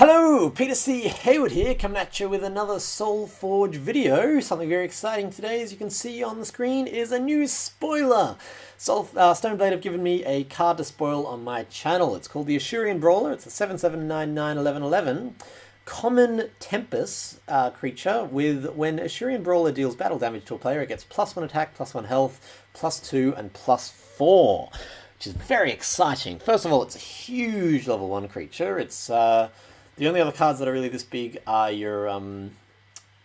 Hello, Peter C. Hayward here, coming at you with another Solforge video. Something very exciting today, as you can see on the screen, is a new spoiler. Stoneblade have given me a card to spoil on my channel. It's called the Ashurian Brawler. It's a 77991111 common Tempest creature with when Ashurian Brawler deals battle damage to a player, it gets +1 attack, +1 health, +2, and +4. Which is very exciting. First of all, it's a huge level 1 creature. It's the only other cards that are really this big are your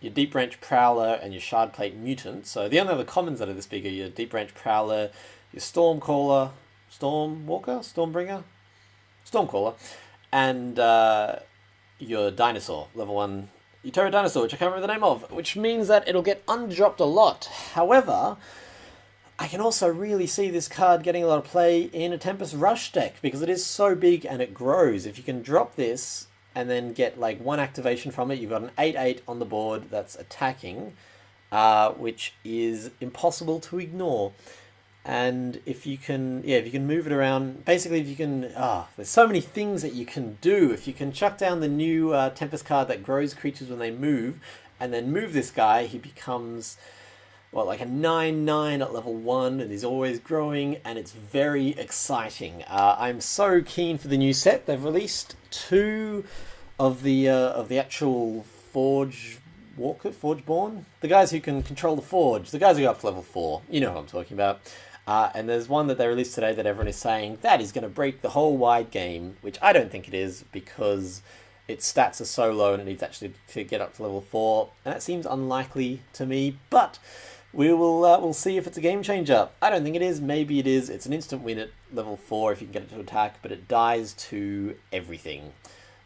Deep Range Prowler and your Shardplate Mutant. So the only other commons that are this big are your Deep Range Prowler, your Stormcaller, Stormwalker, Stormbringer, Stormcaller, and your Dinosaur, level 1 Utero Dinosaur, which I can't remember the name of, which means that it'll get undropped a lot. However, I can also really see this card getting a lot of play in a Tempest Rush deck because it is so big and it grows. If you can drop this and then get like one activation from it, you've got an 8/8 on the board that's attacking, which is impossible to ignore. And if you can move it around, basically if you can, there's so many things that you can do. If you can chuck down the new Tempest card that grows creatures when they move, and then move this guy, he becomes, well, like a 9/9 at level 1, and he's always growing, and it's very exciting. I'm so keen for the new set. They've released 2 of the actual Forgeborn, the guys who can control the Forge, the guys who go up to level 4. You know what I'm talking about. And there's one that they released today that everyone is saying that is going to break the whole wide game, which I don't think it is, because its stats are so low and it needs actually to get up to level 4, and that seems unlikely to me. But we'll see if it's a game changer. I don't think it is. Maybe it is. It's an instant win at level 4 if you can get it to attack, but it dies to everything.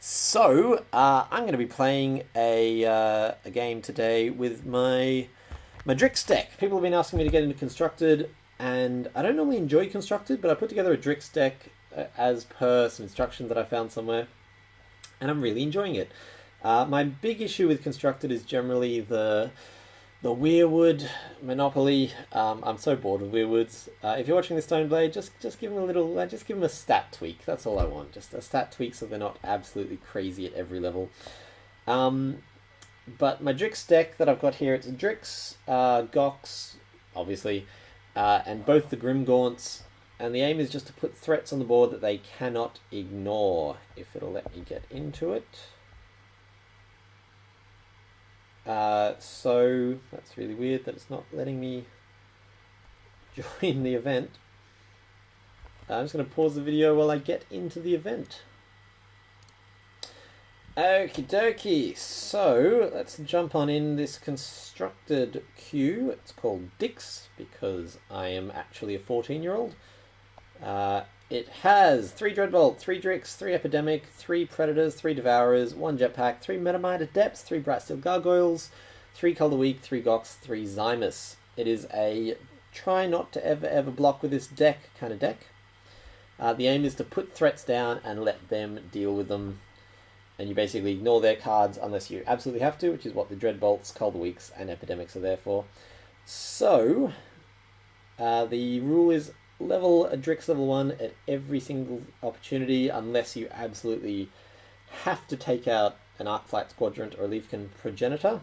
So I'm going to be playing a game today with my Drix deck. People have been asking me to get into Constructed, and I don't normally enjoy Constructed, but I put together a Drix deck as per some instructions that I found somewhere, and I'm really enjoying it. My big issue with Constructed is generally the Weirwood Monopoly. I'm so bored with Weirwoods. If you're watching this Stoneblade, just give them a little, just give them a stat tweak. That's all I want. Just a stat tweak so they're not absolutely crazy at every level. But my Drix deck that I've got here, it's a Drix, Gox, obviously, and both the Grimgaunts. And the aim is just to put threats on the board that they cannot ignore. If it'll let me get into it. So that's really weird that it's not letting me join the event. I'm just going to pause the video while I get into the event. Okie dokie, so let's jump on in this constructed queue. It's called Drix because I am actually a 14-year-old. It has 3 Dreadbolt, 3 Drix, 3 Epidemic, 3 Predators, 3 Devourers, 1 Jetpack, 3 Metamite Adepts, 3 Brightsteel Gargoyles, 3 Color Weak, 3 Gox, 3 Zymus. It is a try not to ever block with this deck kind of deck. The aim is to put threats down and let them deal with them. And you basically ignore their cards unless you absolutely have to, which is what the Dreadbolts, Color Weaks, and Epidemics are there for. So, the rule is level a Drix level 1 at every single opportunity unless you absolutely have to take out an Arcflight Quadrant or a Leafkin Progenitor.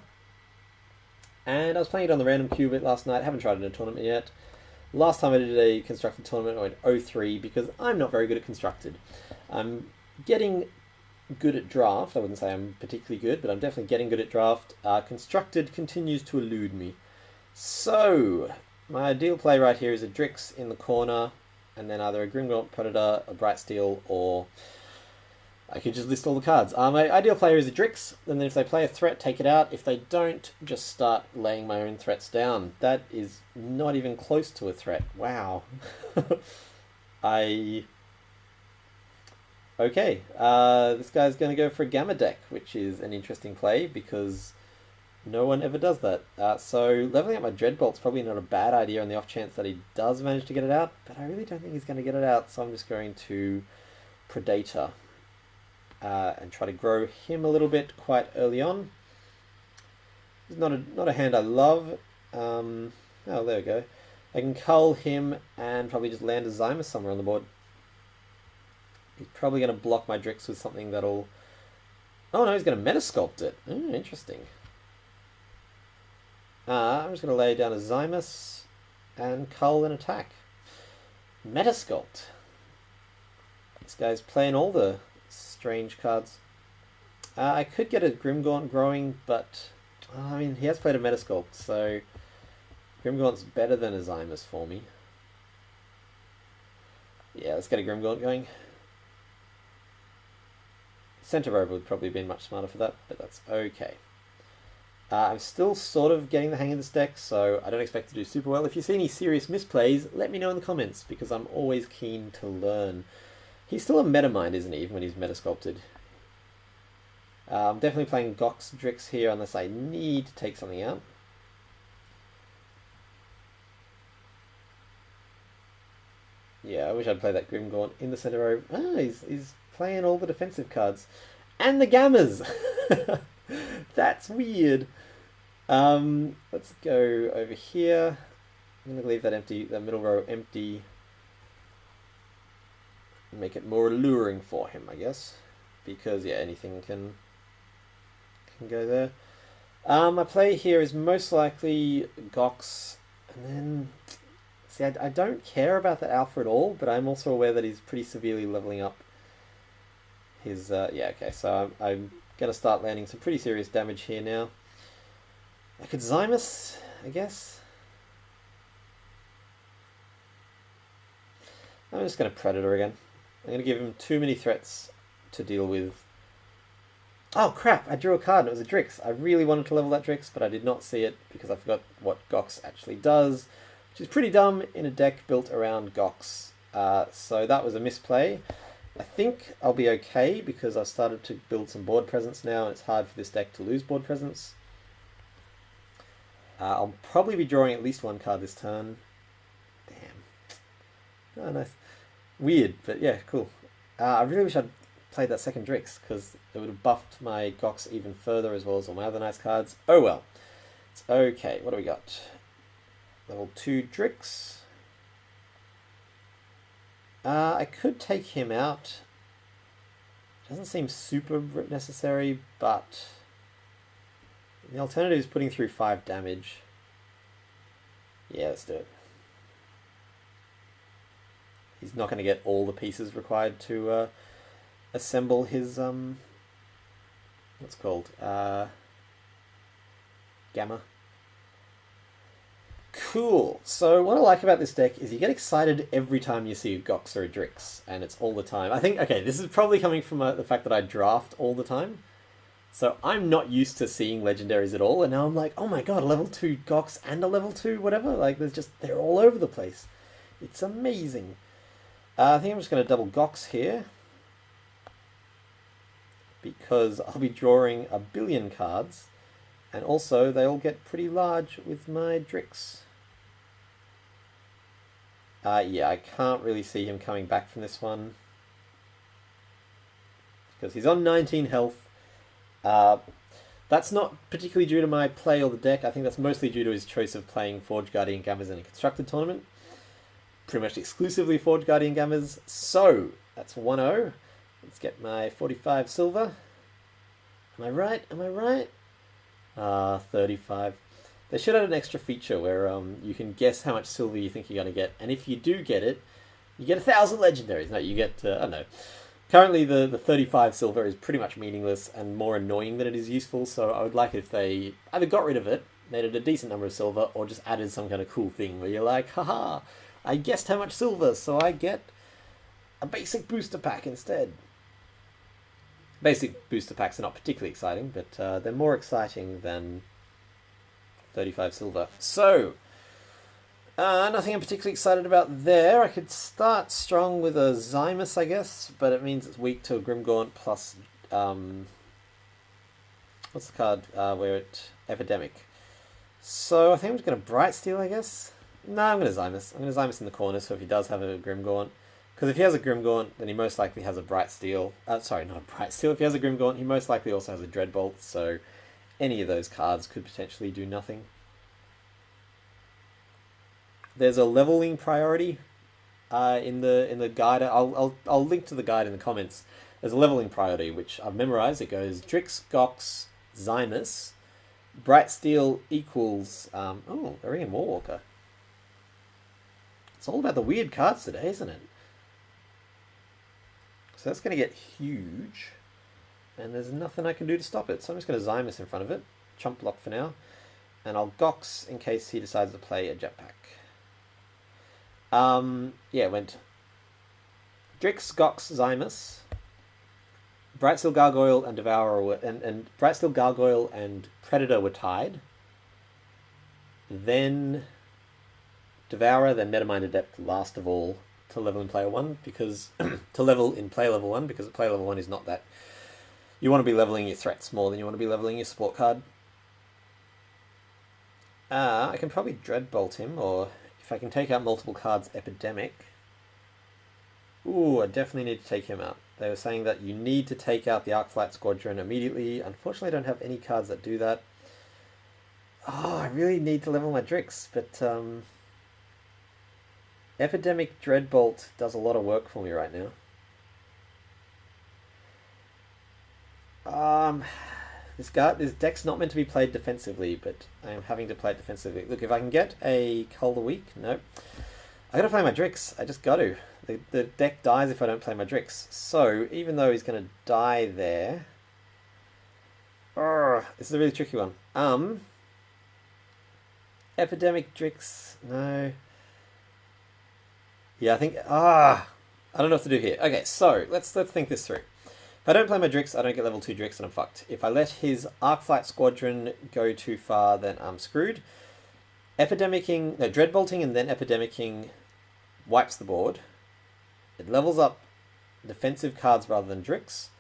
And I was playing it on the random queue bit last night. I haven't tried it in a tournament yet. Last time I did a Constructed tournament, I went 0-3 because I'm not very good at Constructed. I'm getting good at Draft. I wouldn't say I'm particularly good, but I'm definitely getting good at Draft. Constructed continues to elude me. So my ideal play right here is a Drix in the corner, and then either a Grimgaunt Predator, a Brightsteel, or I could just list all the cards. My ideal player is a Drix, and then if they play a threat, take it out. If they don't, just start laying my own threats down. That is not even close to a threat. Wow. Okay, this guy's going to go for a Gamma deck, which is an interesting play because no one ever does that. So leveling up my Dreadbolt's probably not a bad idea on the off chance that he does manage to get it out, but I really don't think he's going to get it out, so I'm just going to Predator and try to grow him a little bit quite early on. It's not a hand I love. Oh, there we go. I can cull him and probably just land a Zymus somewhere on the board. He's probably going to block my Drix with something that'll Oh no, he's going to Metasculpt it. Interesting. I'm just going to lay down a Zymus and cull an attack. Metasculpt. This guy's playing all the strange cards. I could get a Grimgaunt growing, but I mean, he has played a Metasculpt, so Grimgaunt's better than a Zymus for me. Yeah, let's get a Grimgaunt going. Centaur would probably have been much smarter for that, but that's okay. I'm still sort of getting the hang of this deck, so I don't expect to do super well. If you see any serious misplays, let me know in the comments, because I'm always keen to learn. He's still a Metamind, isn't he, even when he's Metasculpted? I'm definitely playing Gox Drix here, unless I need to take something out. Yeah, I wish I'd play that Grimgaunt in the center row. Ah, he's playing all the defensive cards. And the Gammas! That's weird. Let's go over here. I'm going to leave that empty, that middle row empty. Make it more alluring for him, I guess. Because, yeah, anything can go there. My play here is most likely Gox. And then... See, I don't care about the alpha at all, but I'm also aware that he's pretty severely leveling up his... yeah, okay, so I'm going to start landing some pretty serious damage here now. I could Zymus, I guess. I'm just going to Predator again. I'm going to give him too many threats to deal with. Oh crap, I drew a card and it was a Drix. I really wanted to level that Drix, but I did not see it because I forgot what Gox actually does, which is pretty dumb in a deck built around Gox. So that was a misplay. I think I'll be okay because I've started to build some board presence now, and it's hard for this deck to lose board presence. I'll probably be drawing at least one card this turn. Damn. Oh, nice. Weird, but yeah, cool. I really wish I'd played that second Drix, because it would have buffed my Gox even further, as well as all my other nice cards. Oh well. It's okay. What do we got? Level 2 Drix. I could take him out. Doesn't seem super necessary, but the alternative is putting through 5 damage. Yeah, let's do it. He's not going to get all the pieces required to assemble his what's it called? Gamma. Cool. So what I like about this deck is you get excited every time you see a Gox or a Drix, and it's all the time. I think, okay, this is probably coming from the fact that I draft all the time. So I'm not used to seeing legendaries at all, and now I'm like, oh my god, a level 2 Gox and a level 2 whatever. Like, they're all over the place. It's amazing. I think I'm just going to double Gox here, because I'll be drawing a billion cards, and also they all get pretty large with my Drix. Yeah, I can't really see him coming back from this one, because he's on 19 health. That's not particularly due to my play or the deck. I think that's mostly due to his choice of playing Forge Guardian Gammas in a constructed tournament. Pretty much exclusively Forge Guardian Gammas. So, that's 1-0. Let's get my 45 silver. Am I right? Am I right? 35. They should have an extra feature where you can guess how much silver you think you're going to get. And if you do get it, you get 1,000 legendaries. No, you get, I don't know. Currently, the 35 silver is pretty much meaningless and more annoying than it is useful, so I would like it if they either got rid of it, made it a decent number of silver, or just added some kind of cool thing where you're like, haha, I guessed how much silver, so I get a basic booster pack instead. Basic booster packs are not particularly exciting, but they're more exciting than 35 silver. So, nothing I'm particularly excited about there. I could start strong with a Zymus, I guess, but it means it's weak to a Grimgaunt plus, what's the card where it... Epidemic. So I think I'm just going to Bright Steel, I guess. No, I'm going to Zymus. I'm going to Zymus in the corner, so if he does have a Grimgaunt... Because if he has a Grimgaunt, then he most likely has a Bright Steel. Sorry, not a Bright Steel. If he has a Grimgaunt, he most likely also has a Dreadbolt, so any of those cards could potentially do nothing. There's a leveling priority in the guide. I'll link to the guide in the comments. there's a leveling priority, which I've memorized. It goes Drix, Gox, Zymus, Bright Steel equals... oh, Arian Warwalker. It's all about the weird cards today, isn't it? So that's going to get huge. And there's nothing I can do to stop it. So I'm just going to Zymus in front of it. Chump block for now. And I'll Gox in case he decides to play a Jetpack. Yeah, it went Drix, Gox, Zymus, Brightsteel Gargoyle and Devourer were, and Brightsteel Gargoyle and Predator were tied. Then Devourer, then Metamind Adept last of all to level in player 1 because to level in play level 1 because at play level 1 is not that you want to be leveling your threats more than you want to be leveling your support card. I can probably Dreadbolt him, or if I can take out multiple cards, Epidemic. Ooh, I definitely need to take him out. They were saying that you need to take out the Arcflight Squadron immediately. Unfortunately, I don't have any cards that do that. Oh, I really need to level my Drix, but Epidemic Dreadbolt does a lot of work for me right now. This deck's not meant to be played defensively, but I am having to play it defensively. Look, if I can get a Cull the Weak, nope. I gotta play my Drix. I just got to. The deck dies if I don't play my Drix. So, even though he's gonna die there... this is a really tricky one. Epidemic Drix, no. Yeah, I think... I don't know what to do here. Okay, so, let's think this through. If I don't play my Drix, I don't get level 2 Drix and I'm fucked. If I let his Arcflight Squadron go too far, then I'm screwed. Dreadbolting and then Epidemicing wipes the board. It levels up defensive cards rather than Drix.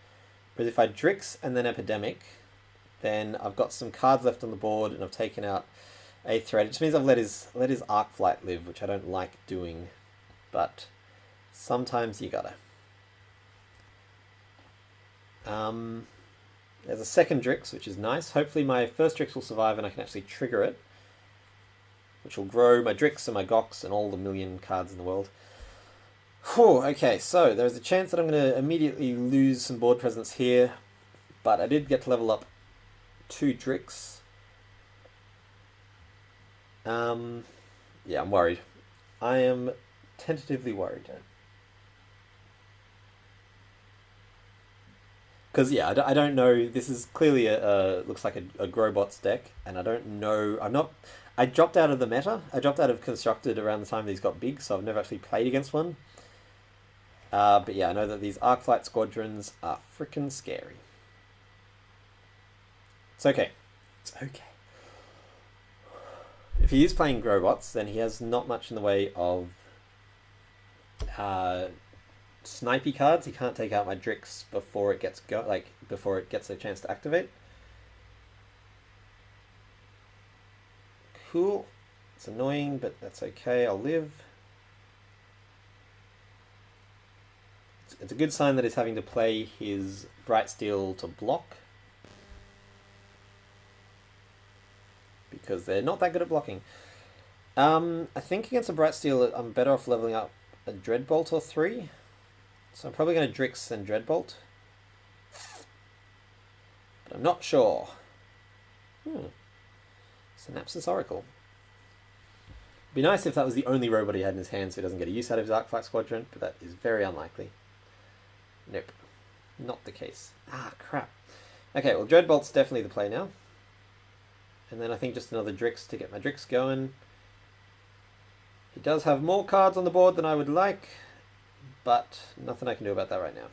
But if I Drix and then Epidemic, then I've got some cards left on the board and I've taken out a threat. It just means I've let his Arcflight live, which I don't like doing. But sometimes you gotta. There's a second Drix, which is nice. Hopefully my first Drix will survive and I can actually trigger it, which will grow my Drix and my Gox and all the million cards in the world. Whew, okay, so there's a chance that I'm going to immediately lose some board presence here, but I did get to level up 2 Drix. Yeah, I'm worried. I am tentatively worried. Because, yeah, I don't know, this is clearly looks like a Growbots deck, and I don't know, I dropped out of the meta, I dropped out of Constructed around the time these got big, so I've never actually played against one. But yeah, I know that these Arcflight Squadrons are frickin' scary. It's okay. It's okay. If he is playing Growbots, then he has not much in the way of snipey cards. He can't take out my Drix before it gets before it gets a chance to activate. Cool. It's annoying, but that's okay. I'll live. It's a good sign that he's having to play his Bright Steel to block, because they're not that good at blocking. I think against a Bright Steel, I'm better off leveling up a Dreadbolt or 3. So I'm probably going to Drix and Dreadbolt. But I'm not sure. Synapsis Oracle. Be nice if that was the only robot he had in his hand so he doesn't get a use out of his Arcflight Squadron, but that is very unlikely. Nope. Not the case. Ah, crap. Okay, well, Dreadbolt's definitely the play now. And then I think just another Drix to get my Drix going. He does have more cards on the board than I would like, but nothing I can do about that right now.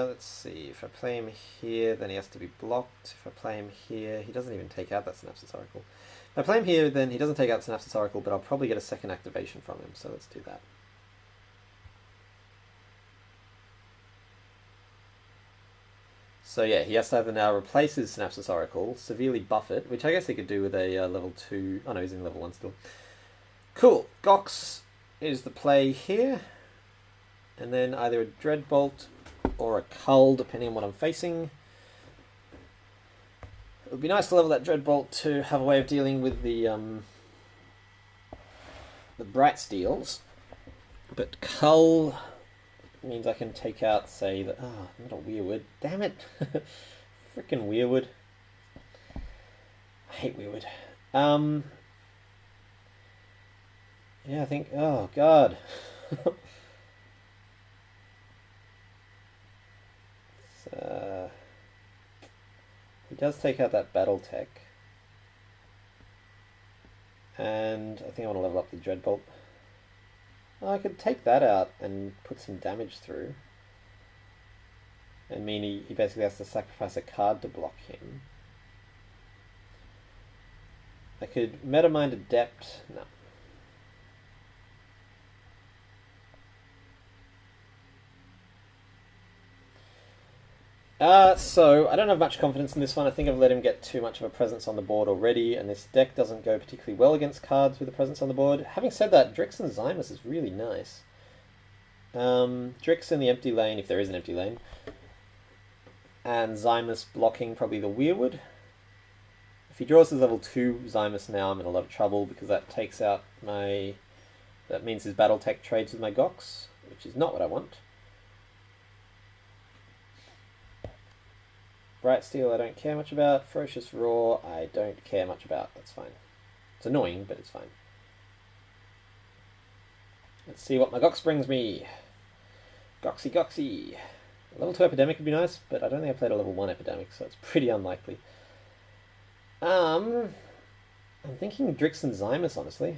Let's see, if I play him here, then he has to be blocked. If I play him here, he doesn't even take out that Synapsis Oracle. If I play him here, then he doesn't take out Synapsis Oracle, but I'll probably get a second activation from him, so let's do that. So yeah, he has to either now replace his Synapsis Oracle, severely buff it, which I guess he could do with a level 2... Oh no, he's in level 1 still. Cool. Gox is the play here. And then either a Dreadbolt or a Cull, depending on what I'm facing. It would be nice to level that Dreadbolt to have a way of dealing with the the bright steels, but cull means I can take out, say, the... Oh, not a weirwood. Damn it! Frickin' weirwood. I hate weirwood. Yeah, I think... Oh, God. He does take out that battle tech. And I think I want to level up the Dreadbolt. Oh, I could take that out and put some damage through. And mean he basically has to sacrifice a card to block him. I could Metamind Adept. No. So I don't have much confidence in this one. I think I've let him get too much of a presence on the board already, and this deck doesn't go particularly well against cards with a presence on the board. Having said that, Drix and Zymus is really nice. Drix in the empty lane, if there is an empty lane, and Zymus blocking probably the Weirwood. If he draws his level 2 Zymus now, I'm in a lot of trouble because that takes out my... That means his battle tech trades with my Gox, which is not what I want. Bright Steel I don't care much about. Ferocious Roar I don't care much about. That's fine. It's annoying, but it's fine. Let's see what my Gox brings me. Goxy Goxy. Level 2 Epidemic would be nice, but I don't think I played a level 1 Epidemic, so it's pretty unlikely. I'm thinking Drix and Zymus, honestly.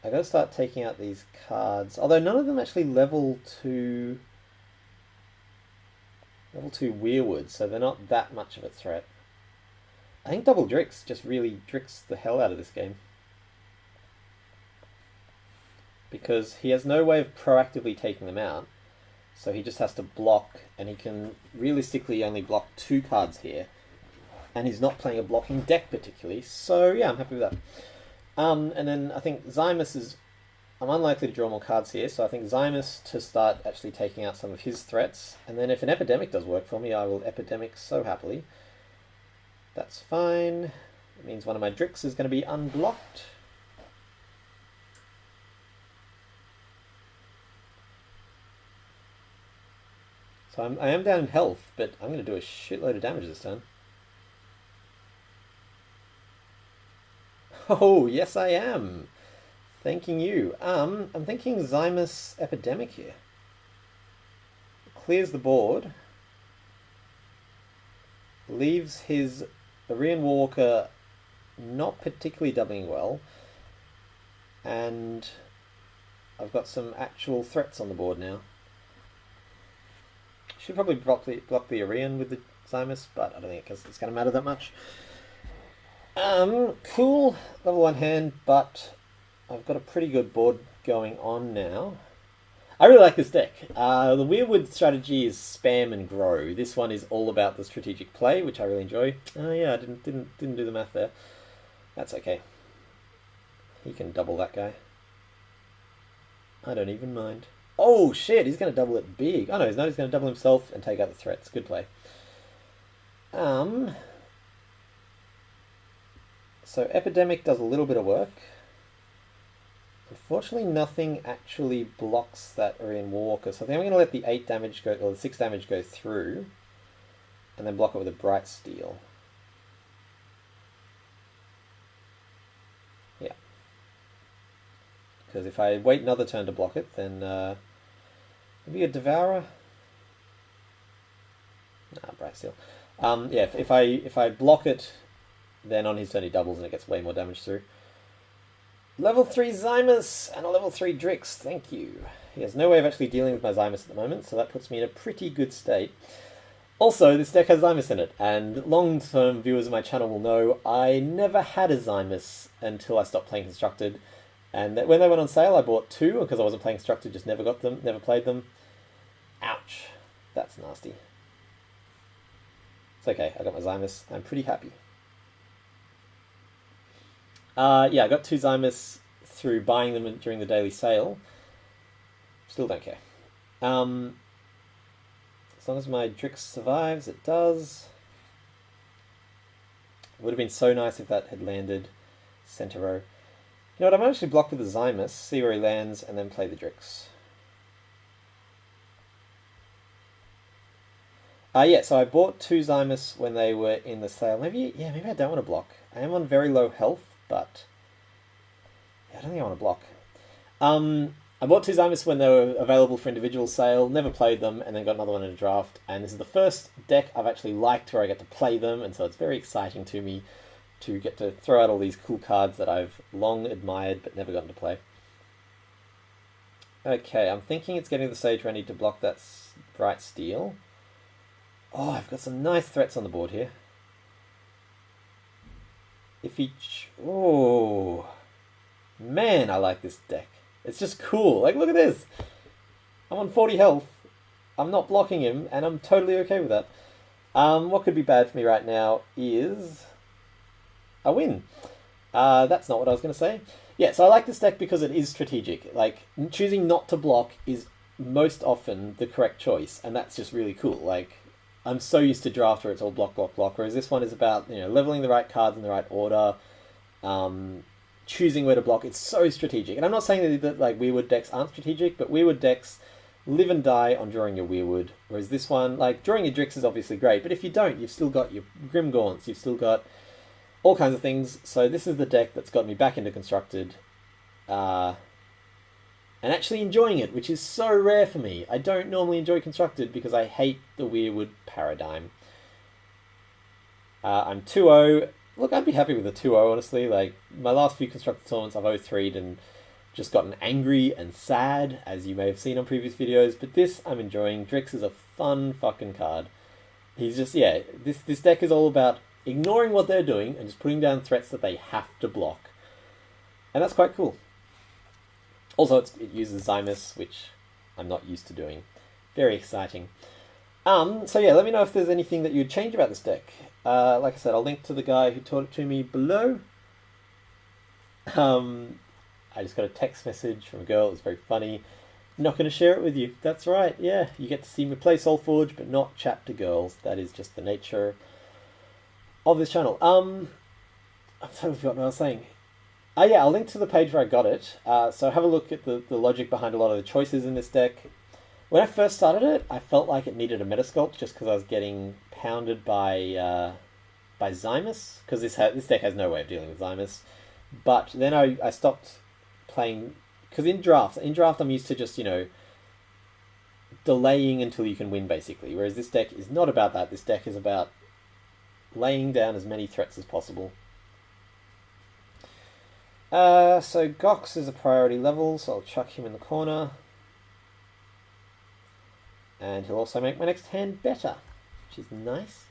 I gotta start taking out these cards. Although none of them actually level 2 Weirwood, so they're not that much of a threat. I think double Drix just really Drix the hell out of this game. Because he has no way of proactively taking them out, so he just has to block, and he can realistically only block 2 cards here. And he's not playing a blocking deck particularly, so yeah, I'm happy with that. And then I think Zymus is... I'm unlikely to draw more cards here, so I think Zymus to start actually taking out some of his threats. And then if an Epidemic does work for me, I will Epidemic so happily. That's fine. It means one of my Drix is going to be unblocked. So I am down in health, but I'm going to do a shitload of damage this turn. Oh, yes I am! Thanking you. I'm thinking Zymus Epidemic here. Clears the board. Leaves his Arian Warwalker not particularly doubling well. And I've got some actual threats on the board now. Should probably block the Arian with the Zymus, but I don't think it's going to matter that much. Cool. Level 1 hand, but I've got a pretty good board going on now. I really like this deck. The Weirwood strategy is spam and grow. This one is all about the strategic play, which I really enjoy. Oh yeah, I didn't do the math there. That's okay. He can double that guy. I don't even mind. Oh shit, he's going to double it big. Oh no, he's not. He's going to double himself and take out the threats. Good play. So Epidemic does a little bit of work. Unfortunately, nothing actually blocks that Arian Warwalker, so I think I'm going to let the 8 damage go, or the 6 damage go through, and then block it with a Bright Steel. Yeah. Because if I wait another turn to block it, then maybe a Devourer? Nah, Bright Steel. Yeah, if I block it, then on his turn he doubles and it gets way more damage through. Level 3 Zymus and a level 3 Drix, thank you. He has no way of actually dealing with my Zymus at the moment, so that puts me in a pretty good state. Also, this deck has Zymus in it, and long-term viewers of my channel will know I never had a Zymus until I stopped playing Constructed. And when they went on sale, I bought 2, because I wasn't playing Constructed, just never got them, never played them. Ouch. That's nasty. It's okay, I got my Zymus. I'm pretty happy. Yeah, I got 2 Zymus through buying them during the daily sale. Still don't care. As long as my Drix survives, it does. It would have been so nice if that had landed center row. You know what, I might actually block with the Zymus, see where he lands, and then play the Drix. Yeah, so I bought 2 Zymus when they were in the sale. Maybe I don't want to block. I am on very low health, but yeah, I don't think I want to block. I bought 2 Zymus when they were available for individual sale, never played them, and then got another one in a draft. And this is the first deck I've actually liked where I get to play them, and so it's very exciting to me to get to throw out all these cool cards that I've long admired but never gotten to play. Okay, I'm thinking it's getting to the stage where I need to block that Bright Steel. Oh, I've got some nice threats on the board here. If he... Oh... Man, I like this deck. It's just cool. Like, look at this. I'm on 40 health. I'm not blocking him, and I'm totally okay with that. What could be bad for me right now is a win. That's not what I was going to say. Yeah, so I like this deck because it is strategic. Like, choosing not to block is most often the correct choice, and that's just really cool. Like, I'm so used to draft where it's all block, block, block, whereas this one is about, you know, leveling the right cards in the right order, choosing where to block. It's so strategic. And I'm not saying that like Weirwood decks aren't strategic, but Weirwood decks live and die on drawing your Weirwood, whereas this one, like, drawing your Drix is obviously great, but if you don't, you've still got your Grim Gaunts, you've still got all kinds of things. So this is the deck that's got me back into Constructed, and actually enjoying it, which is so rare for me. I don't normally enjoy Constructed because I hate the Weirwood paradigm. I'm 2-0. Look, I'd be happy with a 2-0, honestly. Like, my last few Constructed tournaments, I've 0-3'd and just gotten angry and sad, as you may have seen on previous videos. But this, I'm enjoying. Drix is a fun fucking card. He's just, yeah, this deck is all about ignoring what they're doing and just putting down threats that they have to block. And that's quite cool. Also, it uses Zymus, which I'm not used to doing. Very exciting. So yeah, let me know if there's anything that you'd change about this deck. Like I said, I'll link to the guy who taught it to me below. I just got a text message from a girl. It was very funny. I'm not going to share it with you. That's right. Yeah, you get to see me play Solforge, but not chat to girls. That is just the nature of this channel. I've totally forgotten what I was saying. Yeah, I'll link to the page where I got it. So have a look at the logic behind a lot of the choices in this deck. When I first started it, I felt like it needed a Metasculpt just because I was getting pounded by Zymus, because this deck has no way of dealing with Zymus. But then I stopped playing, because in draft I'm used to just, you know, delaying until you can win, basically. Whereas this deck is not about that. This deck is about laying down as many threats as possible. So Gox is a priority level, so I'll chuck him in the corner. And he'll also make my next hand better, which is nice.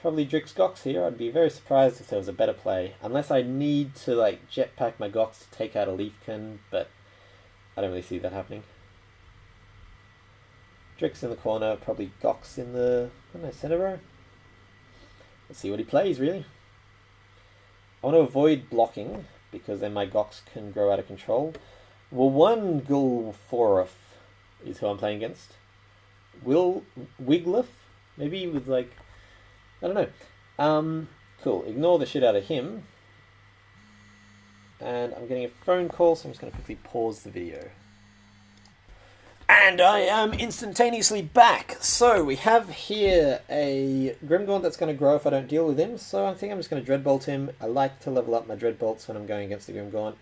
Probably Drix Gox here. I'd be very surprised if there was a better play. Unless I need to, like, jetpack my Gox to take out a Leafkin, but I don't really see that happening. Drix in the corner, probably Gox in the, I don't know, center row. Let's see what he plays, really. I want to avoid blocking, because then my Gox can grow out of control. Well, one Gulforif is who I'm playing against. Wiglif? Maybe with, like, I don't know. Cool. Ignore the shit out of him. And I'm getting a phone call, so I'm just going to quickly pause the video. And I am instantaneously back. So we have here a Grimgaunt that's going to grow if I don't deal with him. So I think I'm just going to Dreadbolt him. I like to level up my Dreadbolts when I'm going against the Grimgaunt.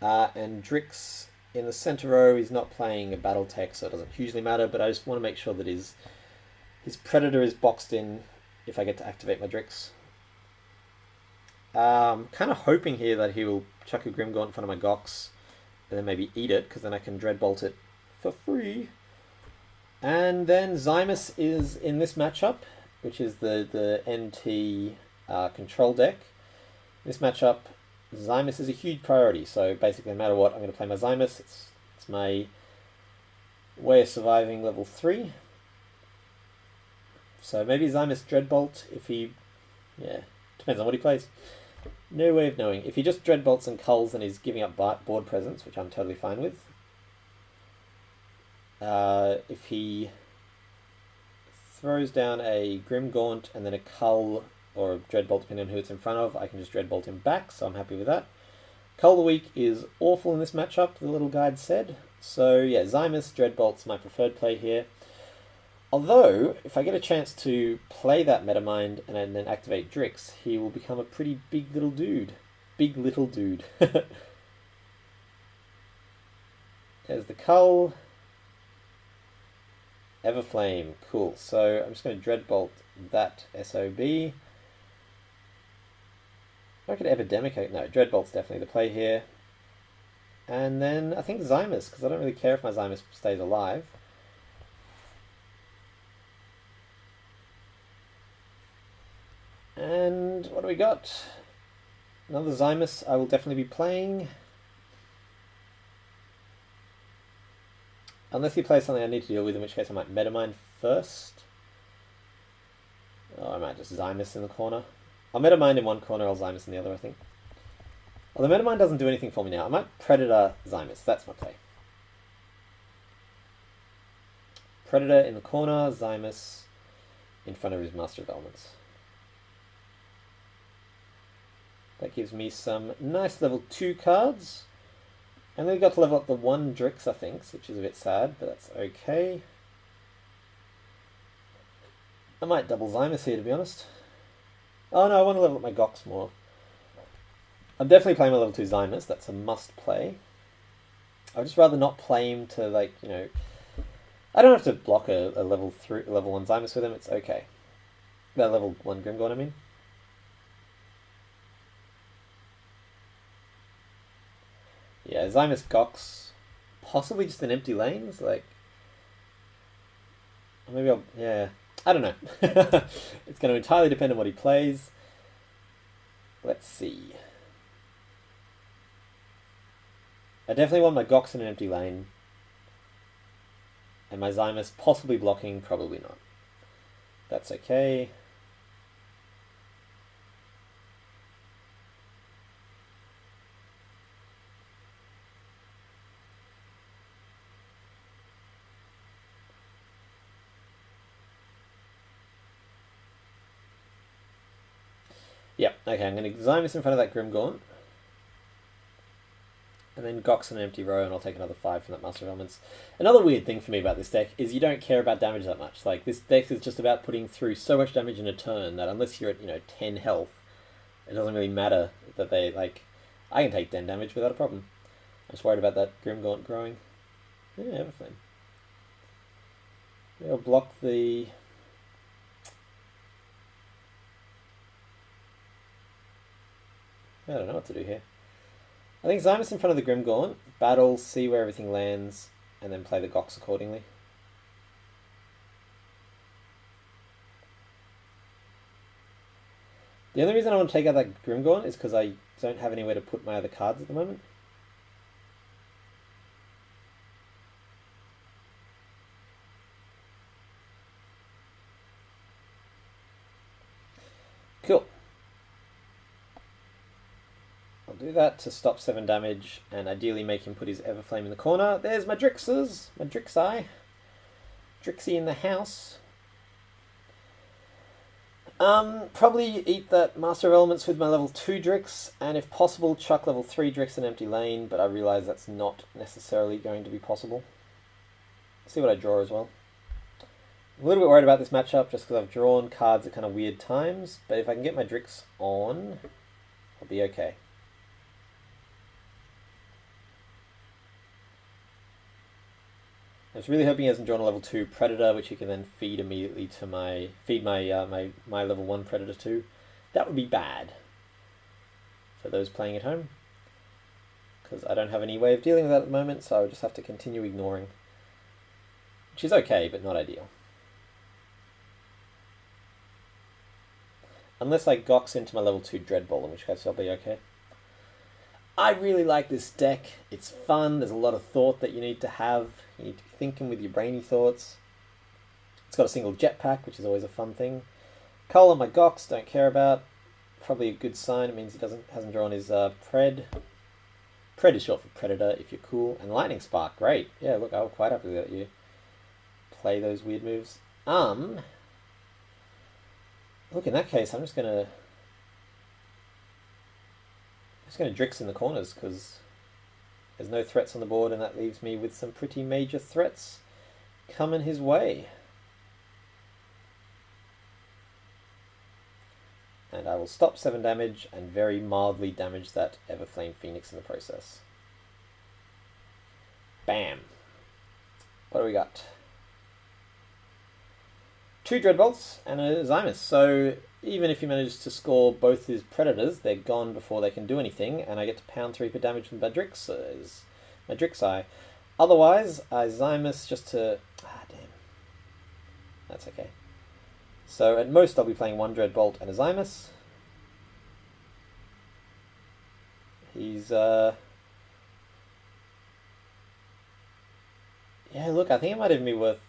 And Drix in the center row, he's not playing a battle tech, so it doesn't hugely matter, but I just want to make sure that his Predator is boxed in if I get to activate my Drix. Kind of hoping here that he will chuck a Grimgaunt in front of my Gox, and then maybe eat it, because then I can Dreadbolt it for free. And then Zymus is in this matchup, which is the NT control deck. This matchup, Zymus is a huge priority, so basically no matter what, I'm going to play my Zymus. It's my way of surviving level 3. So maybe Zymus Dreadbolt if he... yeah, depends on what he plays. No way of knowing. If he just Dreadbolts and culls, then he's giving up board presence, which I'm totally fine with. If he throws down a Grimgaunt and then a Cull or Dreadbolt, depending on who it's in front of, I can just Dreadbolt him back, so I'm happy with that. Cull of the Week is awful in this matchup, the little guide said. So yeah, Zymus, Dreadbolt's my preferred play here. Although, if I get a chance to play that Metamind and then activate Drix, he will become a pretty big little dude. Big little dude. There's the Cull. Everflame, cool. So I'm just going to Dreadbolt that SOB. I could Epidemic. No, Dreadbolt's definitely the play here. And then I think Zymus, because I don't really care if my Zymus stays alive. And what do we got? Another Zymus I will definitely be playing. Unless he plays something I need to deal with, in which case I might Metamind first. Oh, I might just Zymus in the corner. I'll Metamind in one corner, I'll Zymus in the other, I think. Although Metamind doesn't do anything for me now. I might Predator Zymus, that's my play. Predator in the corner, Zymus in front of his Master of Elements. That gives me some nice level 2 cards. And then we got to level up the 1 Drix, I think, which is a bit sad, but that's okay. I might double Zymus here, to be honest. Oh no, I want to level up my Gox more. I'm definitely playing my level 2 Zymus, that's a must play. I'd just rather not play him to, like, you know... I don't have to block a level 1 Zymus with him, it's okay. That level 1 Grimgorn, I mean. Yeah, Zymus Gox, possibly just an empty lanes, like, maybe I'll, yeah, I don't know. It's going to entirely depend on what he plays. Let's see. I definitely want my Gox in an empty lane, and my Zymus possibly blocking, probably not. That's okay. Yep, okay, I'm going to Zymus in front of that Grimgaunt. And then Gox in an empty row, and I'll take another 5 from that Master of Elements. Another weird thing for me about this deck is you don't care about damage that much. Like, this deck is just about putting through so much damage in a turn that unless you're at, 10 health, it doesn't really matter that they, like... I can take 10 damage without a problem. I'm just worried about that Grimgaunt growing. Yeah, everything. Maybe I'll block the... I don't know what to do here. I think Zymus in front of the Grimgaunt, battle, see where everything lands, and then play the Gox accordingly. The only reason I want to take out that Grimgaunt is because I don't have anywhere to put my other cards at the moment. Cool. I'll do that to stop 7 damage and ideally make him put his Everflame in the corner. There's my Drixes, my Drixi. Drixie in the house. Probably eat that Master of Elements with my level 2 Drix, and if possible chuck level 3 Drix in empty lane, but I realise that's not necessarily going to be possible. See what I draw as well. I'm a little bit worried about this matchup just because I've drawn cards at kind of weird times, but if I can get my Drix on, I'll be okay. I was really hoping he hasn't drawn a level 2 Predator, which he can then feed immediately to my my level 1 Predator 2. That would be bad for those playing at home, because I don't have any way of dealing with that at the moment, so I would just have to continue ignoring, which is okay, but not ideal. Unless I Gox into my level 2 Dreadbolt, in which case I'll be okay. I really like this deck. It's fun. There's a lot of thought that you need to have. You need to be thinking with your brainy thoughts. It's got a single jetpack, which is always a fun thing. Cull on my Gox, don't care about. Probably a good sign. It means he hasn't drawn his Pred. Pred is short for Predator, if you're cool. And Lightning Spark, great. Yeah, look, I'm quite happy that you play those weird moves. Look, in that case, I'm just gonna Drix in the corners because there's no threats on the board, and that leaves me with some pretty major threats coming his way. And I will stop 7 damage and very mildly damage that Everflame Phoenix in the process. Bam. What do we got? 2 Dreadbolts and a Zymus. So even if he manages to score both his Predators, they're gone before they can do anything, and I get to pound 3 per damage with my Drix. My Drixi. Otherwise, I Zymus just to... Ah, damn. That's okay. So at most I'll be playing 1 Dreadbolt and a Zymus. He's... Yeah, look, I think it might even be worth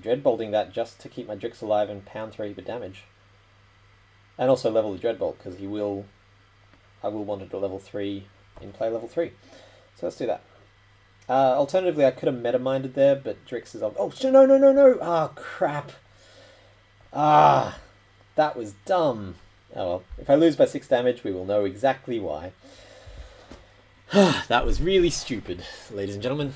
Dreadbolting that just to keep my Drix alive and pound 3 per damage. And also level the Dreadbolt, because I will want it to level 3 in play level 3. So let's do that. Alternatively, I could have meta-minded there, but Drix is... Oh, no! Ah, crap. Ah, that was dumb. Oh well, if I lose by 6 damage, we will know exactly why. That was really stupid, ladies and gentlemen.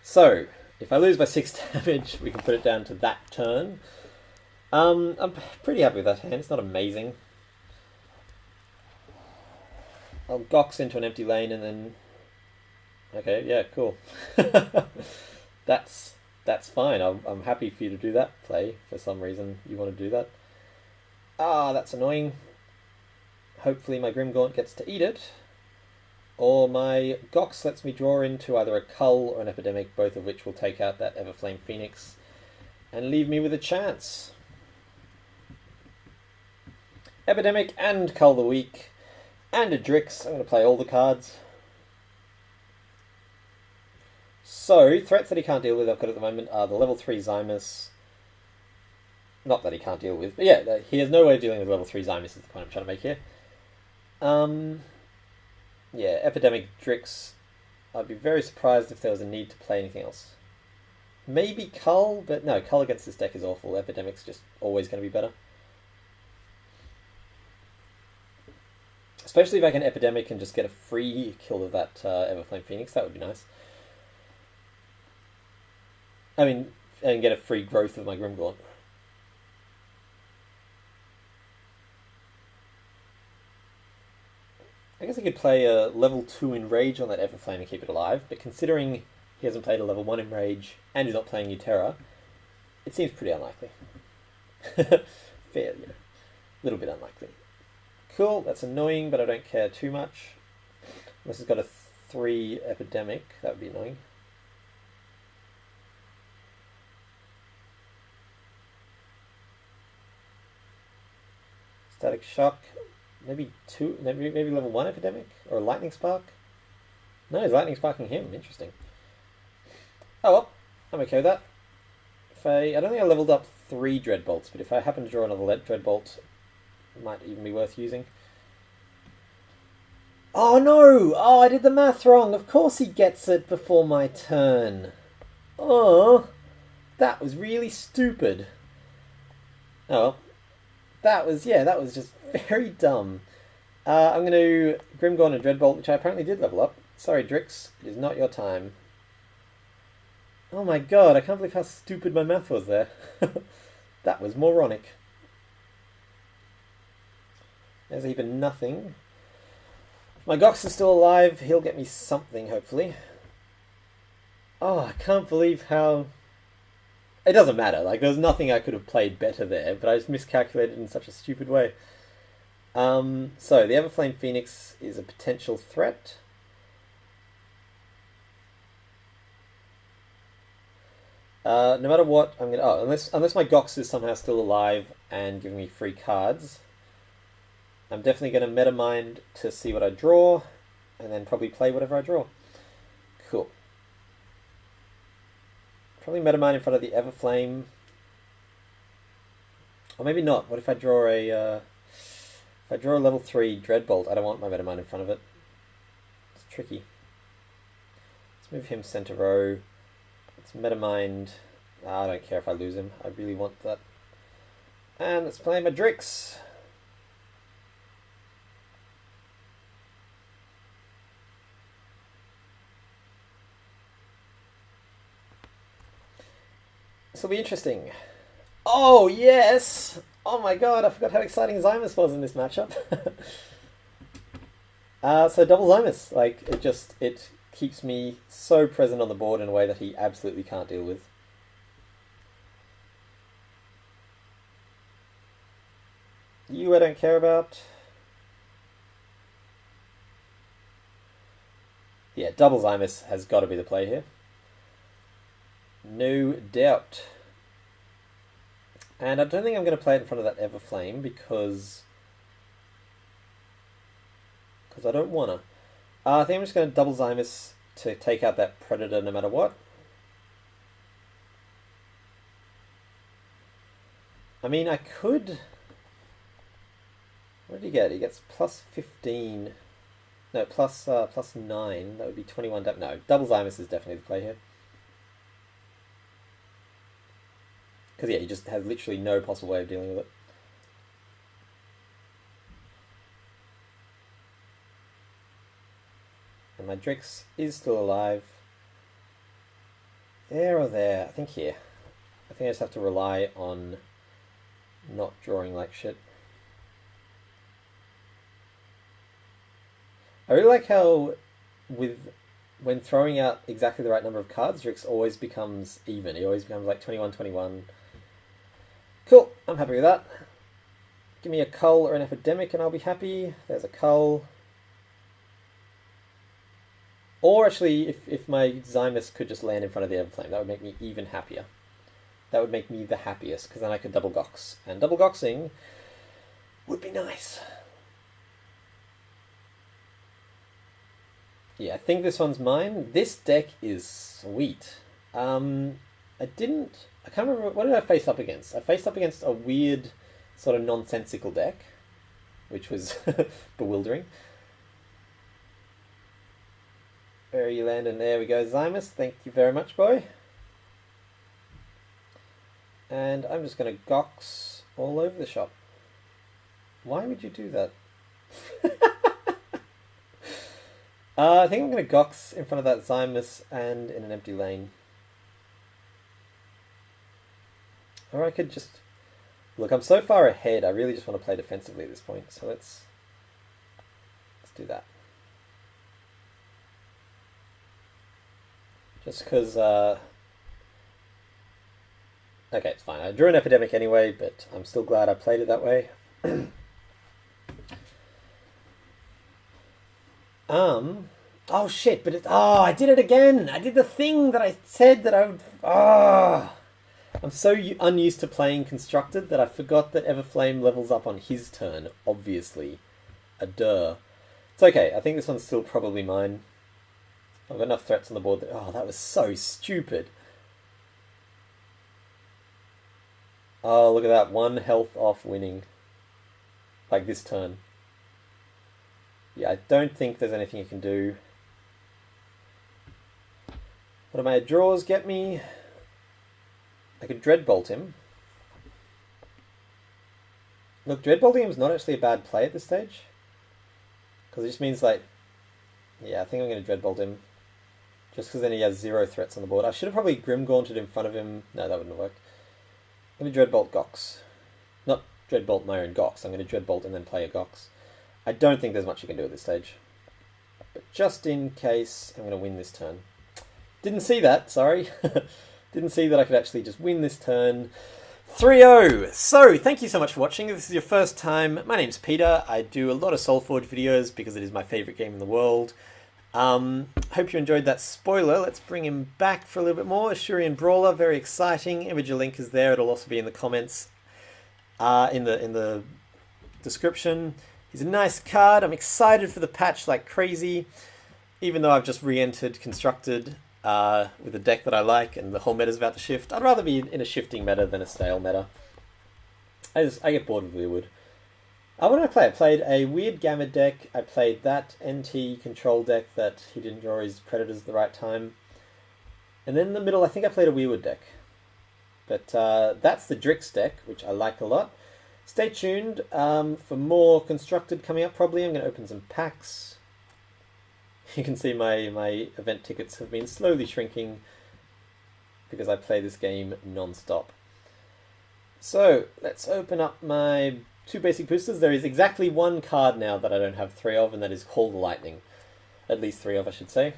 So, if I lose by 6 damage, we can put it down to that turn. I'm pretty happy with that hand. It's not amazing. I'll Gox into an empty lane and then... Okay, yeah, cool. That's fine. I'm happy for you to do that play. For some reason, you want to do that. Ah, that's annoying. Hopefully my Grimgaunt gets to eat it. Or my Gox lets me draw into either a Cull or an Epidemic, both of which will take out that Everflame Phoenix and leave me with a chance. Epidemic and Cull the Weak and a Drix. I'm going to play all the cards. So, threats that he can't deal with I've got at the moment are the level 3 Zymus. Not that he can't deal with, but yeah, he has no way of dealing with level 3 Zymus is the point I'm trying to make here. Yeah, Epidemic, Drix. I'd be very surprised if there was a need to play anything else. Maybe Cull, but no, Cull against this deck is awful. Epidemic's just always going to be better. Especially if I can Epidemic and just get a free kill of that Everflame Phoenix, that would be nice. I mean, and get a free growth of my Grimgaunt. I guess I could play a level 2 Enrage on that Everflame and keep it alive, but considering he hasn't played a level 1 Enrage and he's not playing Uterra, it seems pretty unlikely. Fair, yeah. A little bit unlikely. Cool, that's annoying, but I don't care too much. Unless it's got a 3 Epidemic, that would be annoying. Static Shock. Maybe 2, maybe level 1 Epidemic? Or a Lightning Spark? No, he's Lightning Sparking him. Interesting. Oh well, I'm okay with that. I don't think I leveled up 3 Dreadbolts, but if I happen to draw another Dreadbolt, it might even be worth using. Oh no! Oh, I did the math wrong. Of course he gets it before my turn. Oh, that was really stupid. Oh well. That was just very dumb. I'm going to Grimgaunt and Dreadbolt, which I apparently did level up. Sorry, Drix, it is not your time. Oh my god, I can't believe how stupid my math was there. That was moronic. There's a heap of nothing. If my Gox is still alive, he'll get me something, hopefully. Oh, I can't believe how... It doesn't matter, like, there's nothing I could have played better there, but I just miscalculated in such a stupid way. So, the Everflame Phoenix is a potential threat. No matter what, I'm gonna... Oh, unless my Gox is somehow still alive and giving me free cards, I'm definitely going to Metamind to see what I draw, and then probably play whatever I draw. Cool. Probably Metamind in front of the Everflame. Or maybe not. What if I draw a... if I draw a level 3 Dreadbolt, I don't want my Metamind in front of it. It's tricky. Let's move him center row. Let's meta mind. I don't care if I lose him. I really want that. And let's play my Drix. This will be interesting. Oh, yes! Oh my god, I forgot how exciting Zymus was in this matchup. So double Zymus. Like, it keeps me so present on the board in a way that he absolutely can't deal with. You I don't care about. Yeah, double Zymus has got to be the play here. No doubt. And I don't think I'm going to play it in front of that Everflame because I don't want to. I think I'm just going to double Zymus to take out that Predator no matter what. I mean, I could... What did he get? He gets plus 15. No, plus 9. That would be 21. No, double Zymus is definitely the play here. Because, yeah, he just has literally no possible way of dealing with it. And my Drix is still alive. There or there? I think here. I think I just have to rely on not drawing like shit. I really like how when throwing out exactly the right number of cards, Drix always becomes even. He always becomes like 21-21. Cool, I'm happy with that. Give me a Cull or an Epidemic and I'll be happy. There's a Cull. Or actually, if my Zymus could just land in front of the Everflame, that would make me even happier. That would make me the happiest, because then I could double Gox. And double Goxing would be nice. Yeah, I think this one's mine. This deck is sweet. I can't remember, what did I face up against? I faced up against a weird, sort of nonsensical deck, which was bewildering. Where are you landing? There we go, Zymus. Thank you very much, boy. And I'm just going to Gox all over the shop. Why would you do that? I think I'm going to Gox in front of that Zymus and in an empty lane. Or I could just... Look, I'm so far ahead, I really just want to play defensively at this point, so let's do that. Just because... Okay, it's fine. I drew an Epidemic anyway, but I'm still glad I played it that way. Oh shit, but I did it again! I did the thing that I said that I would... I'm so unused to playing Constructed that I forgot that Everflame levels up on his turn, obviously. Duh. It's okay, I think this one's still probably mine. I've got enough threats on the board that... Oh, that was so stupid. Oh, look at that. 1 health off winning. Like this turn. Yeah, I don't think there's anything you can do. What do my draws get me? I could Dreadbolt him. Look, Dreadbolting him is not actually a bad play at this stage. Because it just means like... Yeah, I think I'm going to Dreadbolt him. Just because then he has 0 threats on the board. I should have probably Grim Gaunted in front of him. No, that wouldn't have worked. Let me Dreadbolt Gox. Not Dreadbolt my own Gox. I'm going to Dreadbolt and then play a Gox. I don't think there's much you can do at this stage. But just in case, I'm going to win this turn. Didn't see that, sorry. Didn't see that I could actually just win this turn. 3-0. So, thank you so much for watching. If this is your first time, my name's Peter. I do a lot of Solforge videos because it is my favourite game in the world. Hope you enjoyed that spoiler. Let's bring him back for a little bit more. Ashurian Brawler, very exciting. Imager link is there. It'll also be in the comments, in the description. He's a nice card. I'm excited for the patch like crazy, even though I've just re-entered Constructed with a deck that I like and the whole meta's about to shift. I'd rather be in a shifting meta than a stale meta. I get bored with Weirwood. What did I play? I played a weird Gamma deck. I played that NT control deck that he didn't draw his Predators at the right time. And then in the middle, I think I played a Weirwood deck. But that's the Drix deck, which I like a lot. Stay tuned for more Constructed coming up probably. I'm going to open some packs. You can see my event tickets have been slowly shrinking because I play this game non-stop. So let's open up my 2 basic boosters. There is exactly 1 card now that I don't have 3 of, and that is Call the Lightning. At least 3 of, I should say.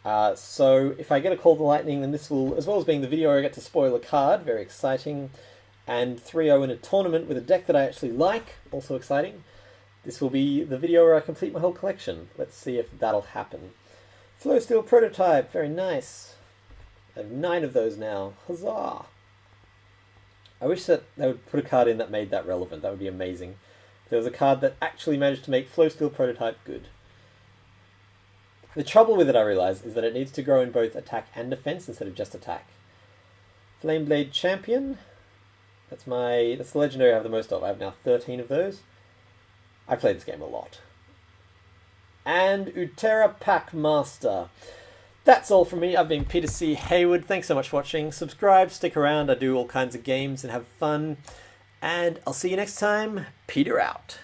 So if I get a Call the Lightning, then this will, as well as being the video, I get to spoil a card. Very exciting. And 3-0 in a tournament with a deck that I actually like. Also exciting. This will be the video where I complete my whole collection. Let's see if that'll happen. Flow Steel Prototype. Very nice. I have 9 of those now. Huzzah! I wish that they would put a card in that made that relevant. That would be amazing. If there was a card that actually managed to make Flow Steel Prototype good. The trouble with it, I realise, is that it needs to grow in both attack and defense instead of just attack. Flameblade Champion. That's the legendary I have the most of. I have now 13 of those. I play this game a lot. And Utera Packmaster. That's all from me. I've been Peter C. Hayward. Thanks so much for watching. Subscribe, stick around. I do all kinds of games and have fun. And I'll see you next time. Peter out.